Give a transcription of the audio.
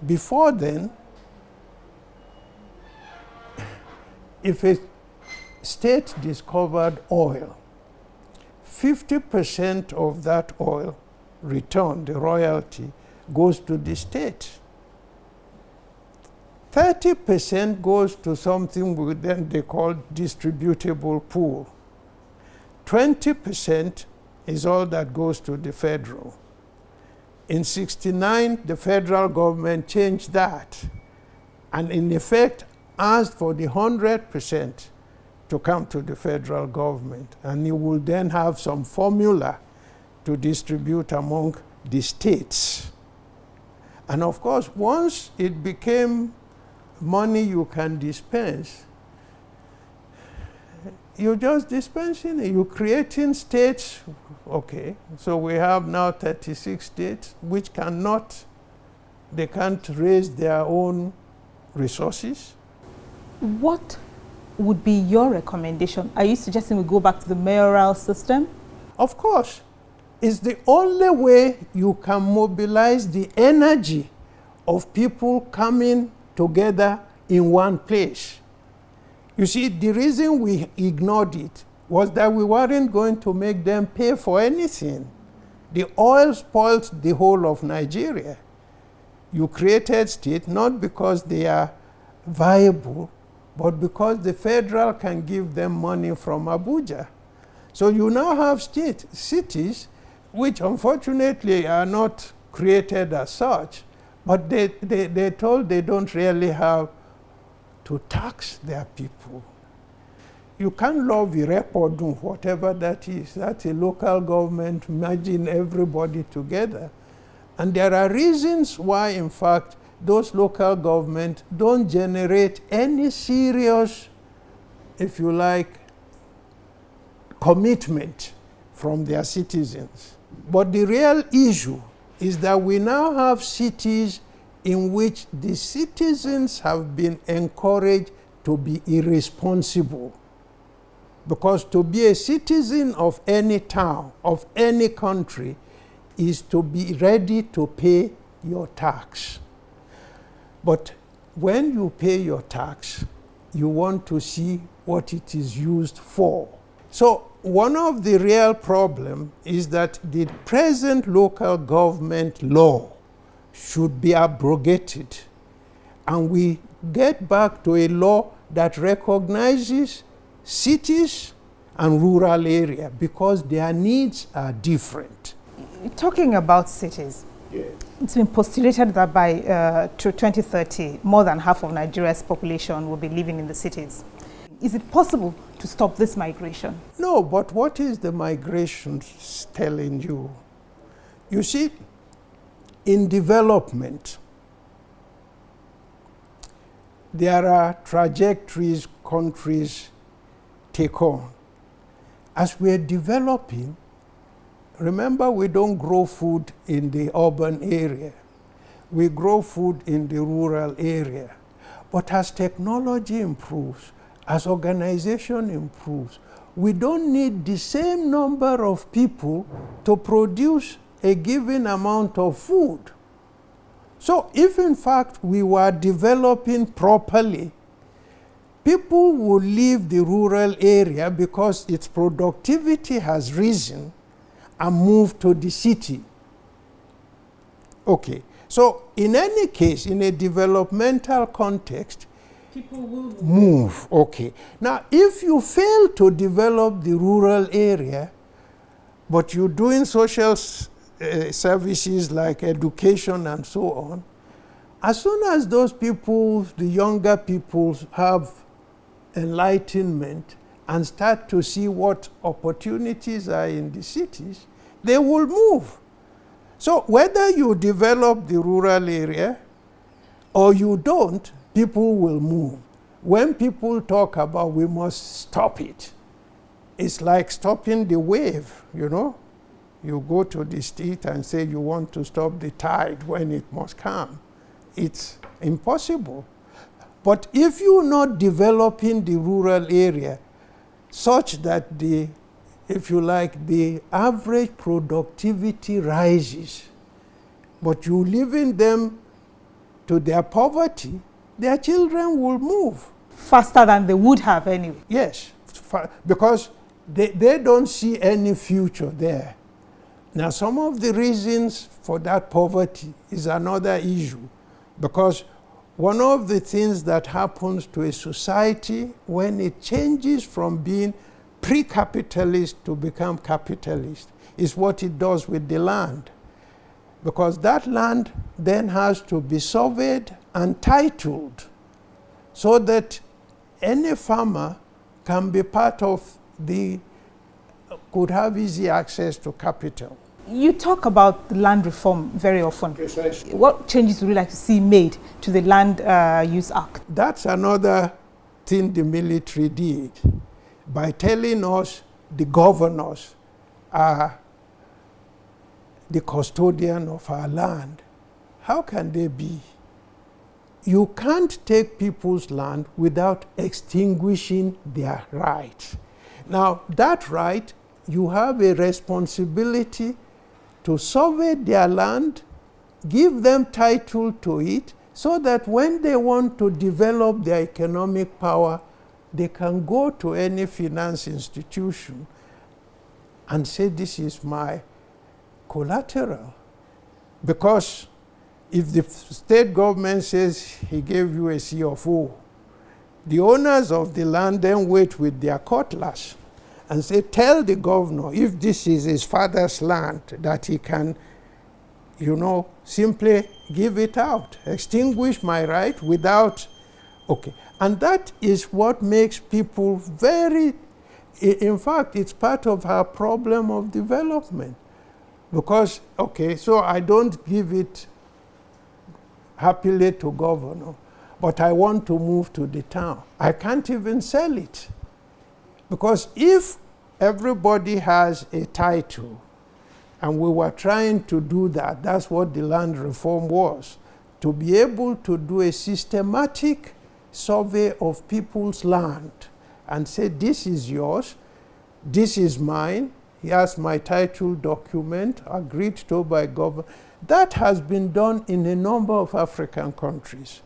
before then, if a state discovered oil, 50% of that oil return, the royalty, goes to the state. 30% goes to something then they call distributable pool. 20% is all that goes to the federal. In '69, the federal government changed that and in effect asked for the 100% to come to the federal government, and you will then have some formula to distribute among the states. And of course, once it became money you can dispense, you're just dispensing it. You're creating states. Okay, so we have now 36 states which they can't raise their own resources. What would be your recommendation? Are you suggesting we go back to the mayoral system? Of course. It's the only way you can mobilize the energy of people coming together in one place. You see, the reason we ignored it was that we weren't going to make them pay for anything. The oil spoiled the whole of Nigeria. You created states not because they are viable, but because the federal can give them money from Abuja. So you now have cities which unfortunately are not created as such, but they're told they don't really have to tax their people. You can't levy repodun, whatever that is. That's a local government merging everybody together. And there are reasons why, in fact, those local governments don't generate any serious, if you like, commitment from their citizens. But the real issue is that we now have cities in which the citizens have been encouraged to be irresponsible. Because to be a citizen of any town, of any country, is to be ready to pay your tax. But when you pay your tax, you want to see what it is used for. So one of the real problems is that the present local government law should be abrogated, and we get back to a law that recognizes cities and rural area because their needs are different. Talking about cities, yeah. It's been postulated that by 2030, more than half of Nigeria's population will be living in the cities. Is it possible to stop this migration? No, but what is the migration telling you? You see, in development, there are trajectories countries take on. As we're developing, remember, we don't grow food in the urban area. We grow food in the rural area. But as technology improves, as organization improves, we don't need the same number of people to produce a given amount of food. So if in fact we were developing properly, people would leave the rural area because its productivity has risen and move to the city. Okay, so in any case, in a developmental context, people will move. Okay, now if you fail to develop the rural area, but you're doing social services like education and so on, as soon as those people, the younger people, have enlightenment and start to see what opportunities are in the cities, they will move. So whether you develop the rural area or you don't, people will move. When people talk about we must stop it, it's like stopping the wave, you know? You go to the street and say you want to stop the tide when it must come. It's impossible. But if you're not developing the rural area such that the, if you like, the average productivity rises, but you leaving them to their poverty, their children will move. Faster than they would have anyway. Yes, because they don't see any future there. Now, some of the reasons for that poverty is another issue, because one of the things that happens to a society when it changes from being pre-capitalist to become capitalist is what it does with the land. Because that land then has to be surveyed and titled so that any farmer can be part of could have easy access to capital. You talk about the land reform very often. Precisely. What changes would you like to see made to the Land Use Act? That's another thing the military did by telling us the governors are the custodian of our land. How can they be? You can't take people's land without extinguishing their rights. Now, that right, you have a responsibility to survey their land, give them title to it, so that when they want to develop their economic power, they can go to any finance institution and say, this is my collateral. Because if the state government says he gave you a C of O, the owners of the land then wait with their cutlass and say, tell the governor, if this is his father's land, that he can, simply give it out, extinguish my right without, okay. And that is what makes people very, in fact, it's part of our problem of development. Because, okay, so I don't give it happily to governor, but I want to move to the town. I can't even sell it. Because if everybody has a title, and we were trying to do that, that's what the land reform was, to be able to do a systematic survey of people's land and say, this is yours, this is mine, here's my title document, agreed to by government. That has been done in a number of African countries.